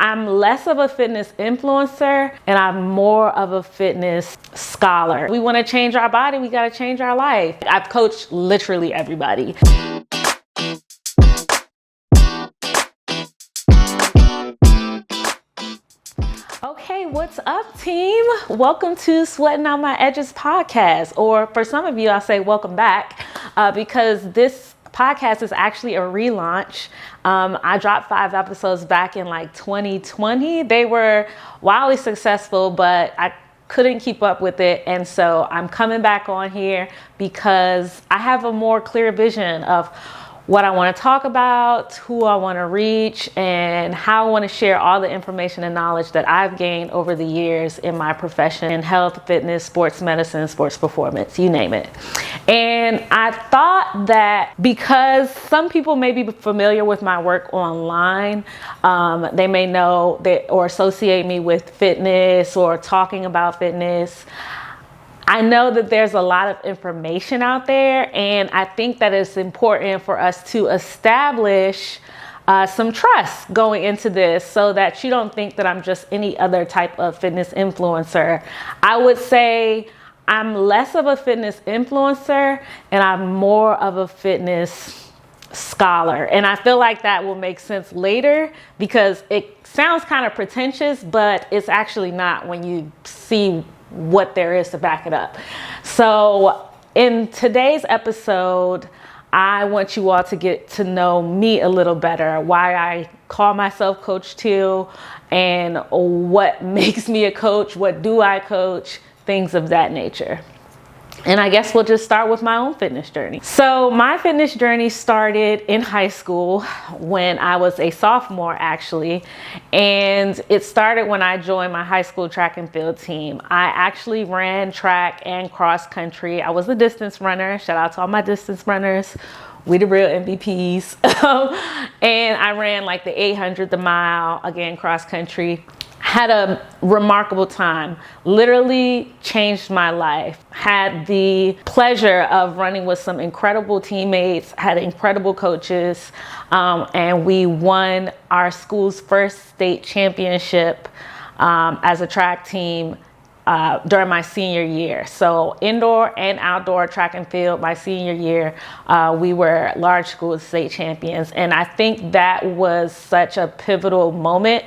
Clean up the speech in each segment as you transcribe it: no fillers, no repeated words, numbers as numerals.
I'm less of a fitness influencer and I'm more of a fitness scholar. We want to change our body, we got to change our life. I've coached literally everybody. Okay, what's up, team? Welcome to Sweatin Out My Edges podcast, or for some of you, I'll say welcome back because this podcast is actually a relaunch. I dropped 5 episodes back in like 2020. They were wildly successful, but I couldn't keep up with it. And so I'm coming back on here because I have a more clear vision of what I want to talk about, who I want to reach, and how I want to share all the information and knowledge that I've gained over the years in my profession in health, fitness, sports medicine, sports performance, you name it. And I thought that because some people may be familiar with my work online, they may know that or associate me with fitness or talking about fitness. I know that there's a lot of information out there, and I think that it's important for us to establish some trust going into this so that you don't think that I'm just any other type of fitness influencer. I would say I'm less of a fitness influencer and I'm more of a fitness scholar. And I feel like that will make sense later because it sounds kind of pretentious, but it's actually not when you see what there is to back it up. So in today's episode, I want you all to get to know me a little better, why I call myself Coach 2 and what makes me a coach, what do I coach, things of that nature. And I guess we'll just start with my own fitness journey. So my fitness journey started in high school when I was a sophomore, actually. And it started when I joined my high school track and field team. I actually ran track and cross country. I was a distance runner. Shout out to all my distance runners. We the real MVPs. And I ran like the 800, the mile, again, cross country. Had a remarkable time, literally changed my life. Had the pleasure of running with some incredible teammates, had incredible coaches, and we won our school's first state championship as a track team during my senior year. So indoor and outdoor track and field, my senior year, we were large school state champions. And I think that was such a pivotal moment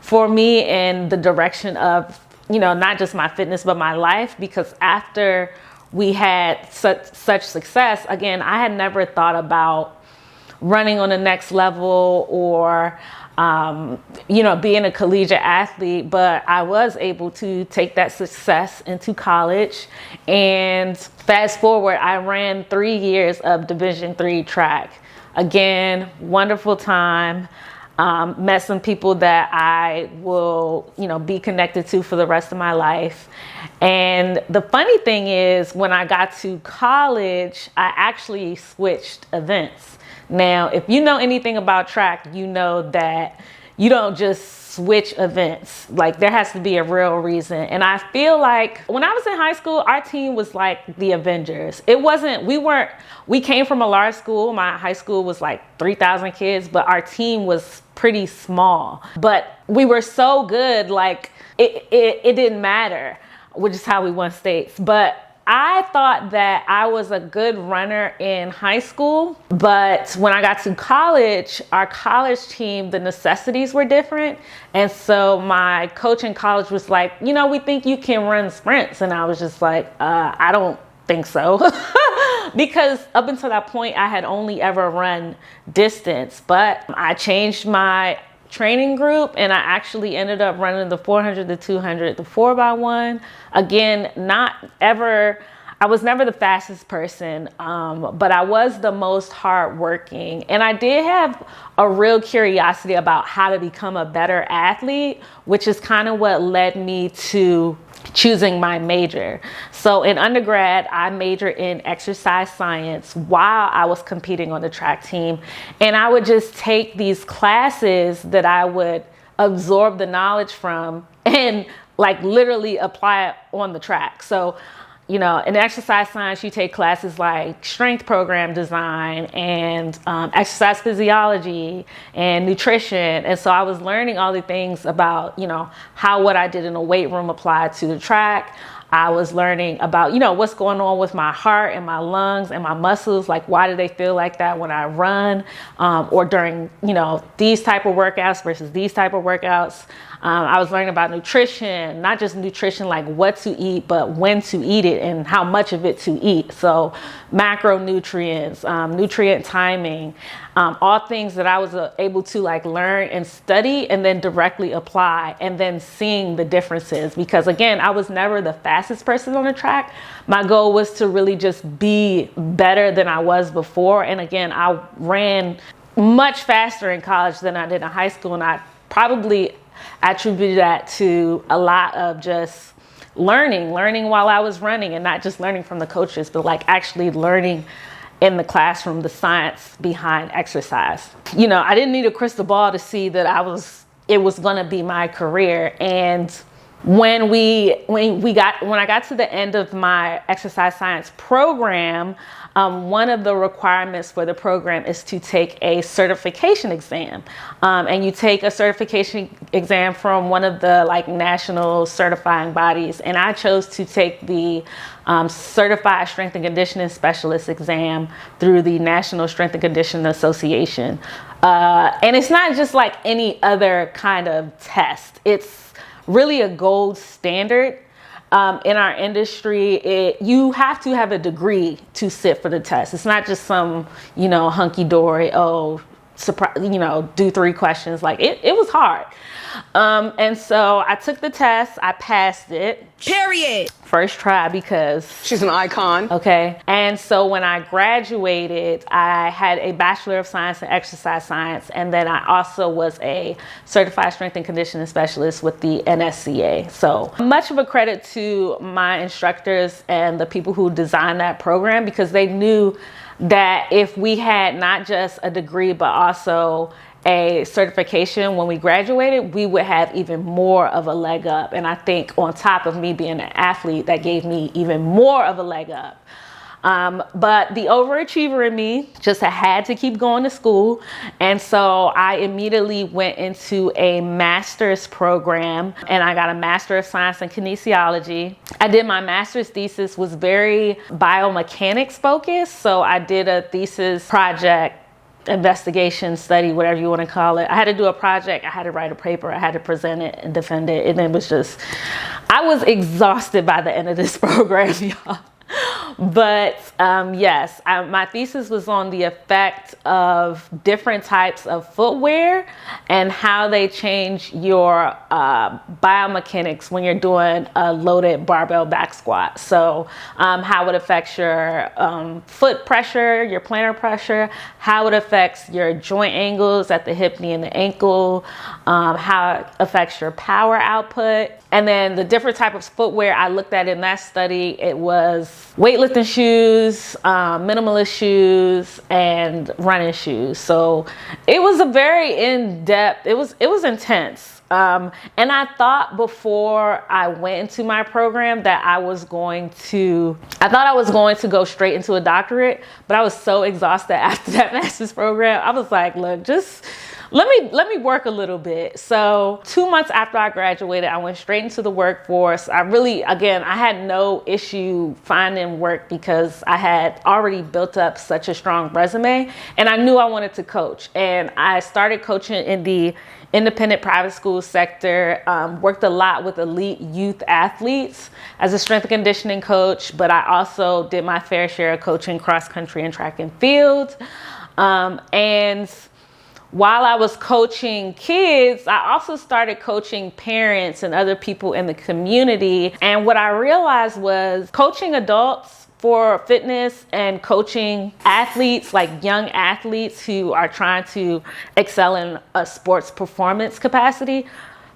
for me in the direction of, not just my fitness, but my life, because after we had such success, again, I had never thought about running on the next level or, being a collegiate athlete, but I was able to take that success into college. And fast forward, I ran 3 years of Division III track. Again, wonderful time. Met some people that I will, be connected to for the rest of my life. And the funny thing is, when I got to college, I actually switched events. Now, if you know anything about track, you know that you don't just switch events. Like, there has to be a real reason. And I feel like when I was in high school, our team was like the Avengers. We came from a large school. My high school was like 3,000 kids, but our team was pretty small. But we were so good, like it didn't matter, which is how we won states. But I thought that I was a good runner in high school, but when I got to college, our college team, the necessities were different. And so my coach in college was like, we think you can run sprints. And I was just like, I don't think so. Because up until that point, I had only ever run distance, but I changed my training group and I actually ended up running the 400, the 200, the 4x1. Again, I was never the fastest person, but I was the most hardworking. And I did have a real curiosity about how to become a better athlete, which is kind of what led me to choosing my major. So in undergrad, I majored in exercise science while I was competing on the track team. And I would just take these classes that I would absorb the knowledge from and like literally apply it on the track. So you know, in exercise science, you take classes like strength program design and exercise physiology and nutrition. And so I was learning all the things about, you know, how what I did in the weight room applied to the track. I was learning about, you know, what's going on with my heart and my lungs and my muscles. Like, why do they feel like that when I run or during, you know, these type of workouts versus these type of workouts. I was learning about nutrition, not just nutrition, like what to eat, but when to eat it and how much of it to eat. So macronutrients, nutrient timing, all things that I was able to like learn and study and then directly apply and then seeing the differences. Because again, I was never the fastest person on the track. My goal was to really just be better than I was before. And again, I ran much faster in college than I did in high school. And I probably attribute that to a lot of just learning while I was running, and not just learning from the coaches, but like actually learning in the classroom, the science behind exercise. You know, I didn't need a crystal ball to see that it was going to be my career. And when I got to the end of my exercise science program, one of the requirements for the program is to take a certification exam. And you take a certification exam from one of the like national certifying bodies. And I chose to take the Certified Strength and Conditioning Specialist exam through the National Strength and Conditioning Association. And it's not just like any other kind of test. It's really a gold standard. In our industry, you have to have a degree to sit for the test. It's not just some, you know, hunky-dory, you know, do 3 questions. Like it was hard. And so I took the test, I passed it. Period. First try, because she's an icon. Okay. And so when I graduated, I had a Bachelor of Science in Exercise Science. And then I also was a Certified Strength and Conditioning Specialist with the NSCA. So much of a credit to my instructors and the people who designed that program, because they knew that if we had not just a degree, but also a certification when we graduated, we would have even more of a leg up. And I think on top of me being an athlete, that gave me even more of a leg up. But the overachiever in me just had to keep going to school. And so I immediately went into a master's program, and I got a Master of Science in Kinesiology. I did my master's thesis, was very biomechanics focused. So I did a thesis project, investigation, study, whatever you want to call it. I had to do a project, I had to write a paper, I had to present it and defend it. And it was just, I was exhausted by the end of this program, y'all. But yes, my thesis was on the effect of different types of footwear and how they change your biomechanics when you're doing a loaded barbell back squat. So how it affects your foot pressure, your plantar pressure, how it affects your joint angles at the hip, knee, and the ankle, how it affects your power output. And then the different type of footwear I looked at in that study, it was weightlifting shoes, minimalist shoes, and running shoes. So it was a very in-depth, it was intense. And I thought before I went into my program that I thought I was going to go straight into a doctorate, but I was so exhausted after that master's program. I was like, look, just let me work a little bit. So 2 months after I graduated, I went straight into the workforce. I had no issue finding work because I had already built up such a strong resume, and I knew I wanted to coach. And I started coaching in the independent private school sector, worked a lot with elite youth athletes as a strength and conditioning coach, but I also did my fair share of coaching cross country and track and field. And while I was coaching kids, I also started coaching parents and other people in the community. And what I realized was coaching adults for fitness and coaching athletes, like young athletes who are trying to excel in a sports performance capacity,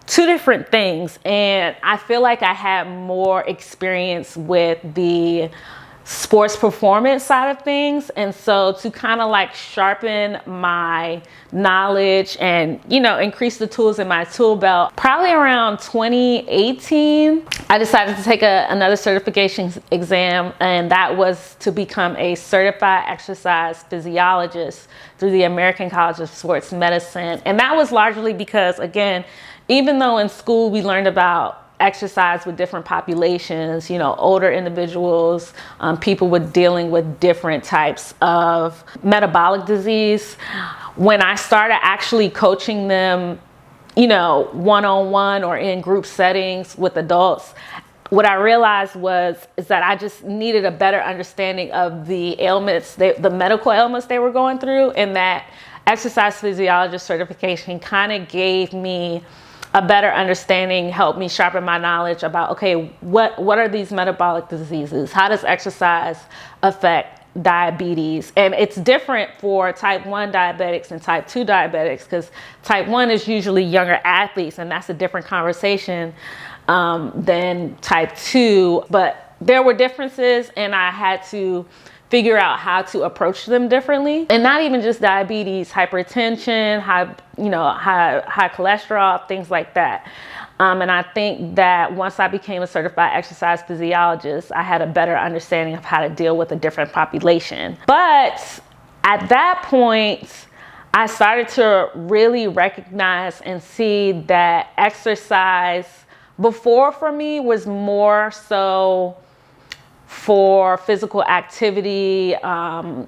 2 different things. And I feel like I had more experience with the sports performance side of things. And so to kind of like sharpen my knowledge and, you know, increase the tools in my tool belt, probably around 2018, I decided to take another certification exam, and that was to become a certified exercise physiologist through the American College of Sports Medicine. And that was largely because, again, even though in school we learned about exercise with different populations, older individuals, people with dealing with different types of metabolic disease, when I started actually coaching them, one-on-one or in group settings with adults, what I realized is that I just needed a better understanding of the ailments, the medical ailments they were going through, and that exercise physiologist certification kind of gave me a better understanding, helped me sharpen my knowledge about, okay, what are these metabolic diseases? How does exercise affect diabetes? And it's different for type 1 diabetics and type 2 diabetics, because type 1 is usually younger athletes, and that's a different conversation than type 2. But there were differences, and I had to figure out how to approach them differently. And not even just diabetes, hypertension, high cholesterol, things like that. And I think that once I became a certified exercise physiologist, I had a better understanding of how to deal with a different population. But at that point, I started to really recognize and see that exercise before for me was more so for physical activity, excelling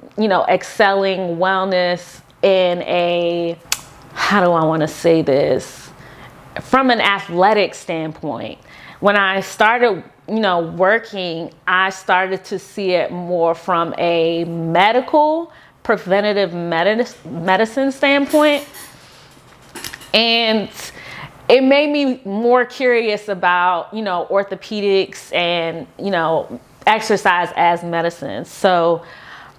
wellness in how do I want to say this? From an athletic standpoint. When I started, working, I started to see it more from a medical, preventative medicine standpoint. And it made me more curious about, orthopedics and, exercise as medicine. So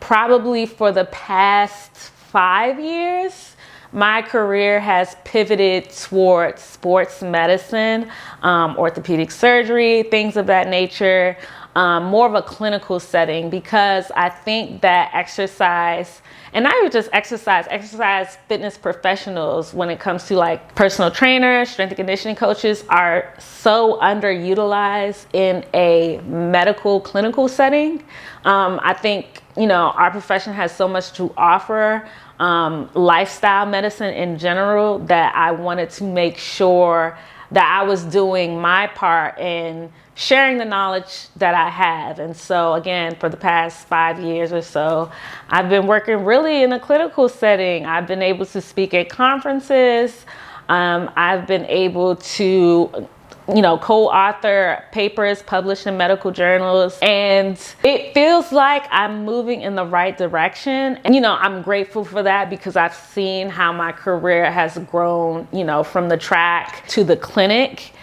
probably for the past 5 years, my career has pivoted towards sports medicine, orthopedic surgery, things of that nature, more of a clinical setting, because I think that exercise, and not even just exercise fitness professionals, when it comes to like personal trainers, strength and conditioning coaches, are so underutilized in a medical clinical setting. I think, our profession has so much to offer, lifestyle medicine in general, that I wanted to make sure that I was doing my part in sharing the knowledge that I have. And so again, for the past 5 years or so, I've been working really in a clinical setting. I've been able to speak at conferences. I've been able to, co-author papers published in medical journals. And it feels like I'm moving in the right direction. And, I'm grateful for that, because I've seen how my career has grown, from the track to the clinic.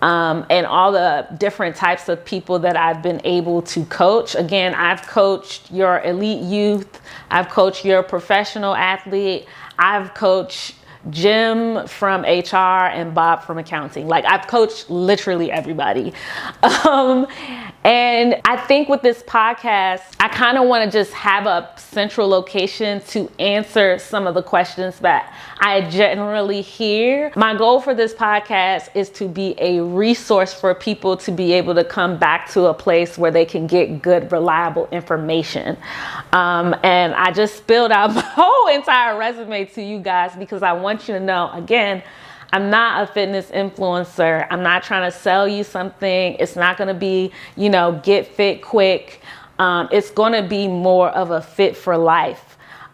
And all the different types of people that I've been able to coach. Again, I've coached your elite youth. I've coached your professional athlete. I've coached Jim from HR and Bob from accounting. Like, I've coached literally everybody. And I think with this podcast, I kind of want to just have a central location to answer some of the questions that I generally hear. My goal for this podcast is to be a resource for people to be able to come back to a place where they can get good, reliable information. And I just spilled out my whole entire resume to you guys, because I want you to know, again, I'm not a fitness influencer. I'm not trying to sell you something. It's not going to be, get fit quick. It's going to be more of a fit for life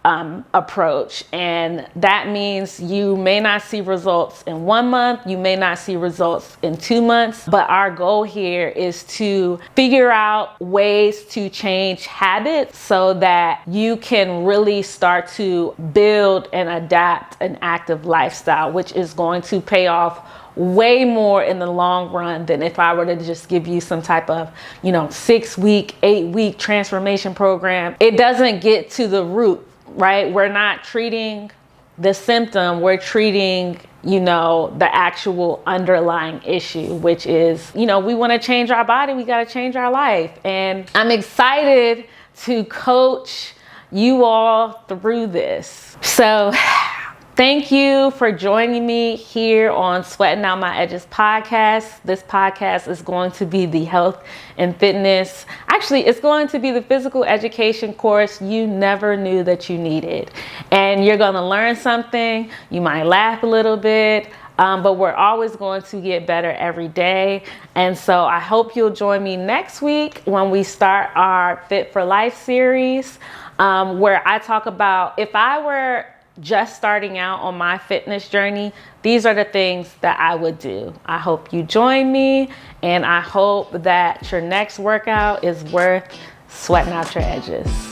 approach. And that means you may not see results in 1 month. You may not see results in 2 months. But our goal here is to figure out ways to change habits so that you can really start to build and adapt an active lifestyle, which is going to pay off way more in the long run than if I were to just give you some type of, 6-week, 8-week transformation program. It doesn't get to the root, right? We're not treating the symptom. We're treating, the actual underlying issue, which is, we want to change our body. We got to change our life. And I'm excited to coach you all through this. So Thank you for joining me here on Sweatin Out My Edges podcast. This podcast is going to be the health and fitness. Actually, it's going to be the physical education course you never knew that you needed. And you're going to learn something. You might laugh a little bit. But we're always going to get better every day. And so I hope you'll join me next week when we start our Fit for Life series, where I talk about if I were just starting out on my fitness journey, these are the things that I would do. I hope you join me, and I hope that your next workout is worth sweating out your edges.